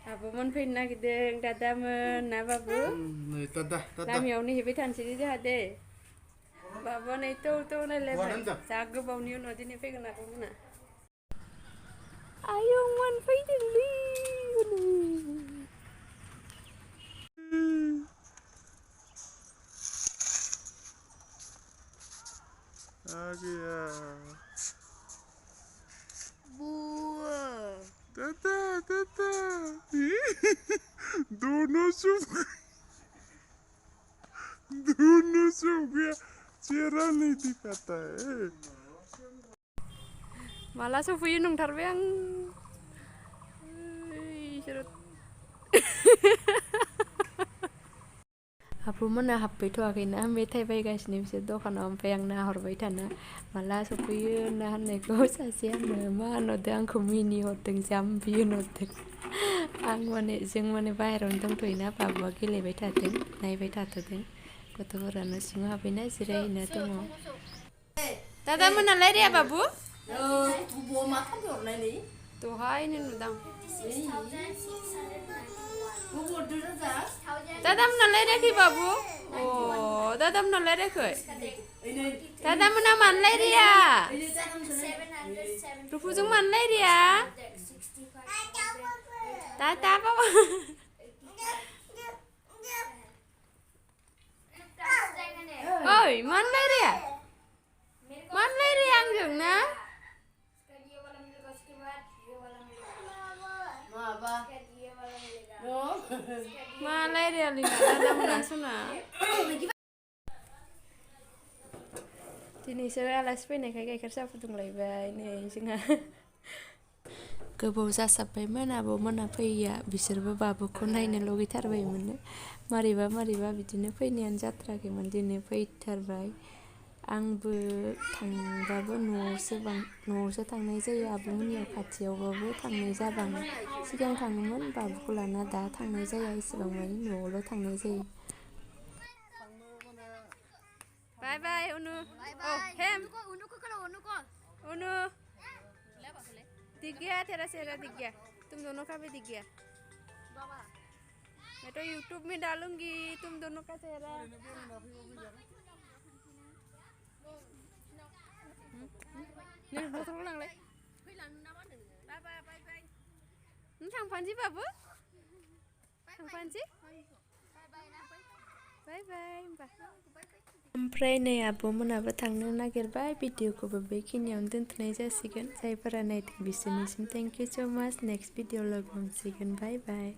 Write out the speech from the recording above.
Abumun fैनो नागिरदों दादामोन ना बाबु लामायावनो हेबाय थानोसै जोंहा दे बाबा नै थ' नायलायबाय जा गोबावनि उनाव दिनै फैगोन आब'मोना आयंमोन फैदोंलै Agia. Buah. Tata. Dono suka. Cerah nih dikata. Malah sofyo nongtarबाय आं आब'मोना हाबफैथ'वाखैना मेथाइ बायगासिनो बिसोर दखानाव ओमफ्राय आं नाहरबाय थाना माला सफैयो होनना होननायखौ सासे आंनो मा होनहरदों आंखौ मिनिहरदों जाम्बि होनहरदों जों माने बाहेरायावनो दंथ'योना बाबुआ गेलेबाय थादों नायबाय थाथ'दों गथ'फोरानो सिङाव हाबैना जिरायहैना दङ दादा मोनालाय रे बाबु दहायनो नुदां दादा मोनालाय रायाखै बाबु अ दादा मोनालाय रायाखै दादा मोना मानोलाय राया रुफुजों मानोलाय राया दादा बाबा ओइ मानोलाय राया आंजों ना मालाय रायालै दादा मोना सना दिनैसो आलासि फैनायखाय गाइखेर साहा फुदुंलायबाय नै जोंहा गोबाव जासाबबायमोन आब'मोना फैया बिसोरबो बाबुखौ नायनो लुगैथारबायमोन मारैबा बिदिनो फैनायानो जाथाराखैमोन दिनै फैथारबाय आंबो थांबाबो न'आवसो थांनाय जायो आब'मोननियाव खाथियावबाबो थांनाय जाबाङो सिगां थाङोमोन बाबुखौ लाना दा थांनाय जाया एसेबां मानि न'आवल' थांनाय जायो बाय बाय उनु हेम उनु दिख गया तेरा चेहरा दिख गया तुम दोनों का भी दिख गया मैं तो यूट्यूब में डालूंगी तुम दोनों का चेहरा थांफानोसै बाबु थांफानोसै बाय बाय होमबा ओमफ्राय नै आब'मोनाबो थांनो नागिरबाय भिडिअखौबो बेखिनियावनो दोनथ'नाय जासिगोन जायफोरा नायदों बिसोरनिसिम थेंक इउ स' माच नेक्स्ट भिडिअ लोगो मोनसिगोन बाय बाय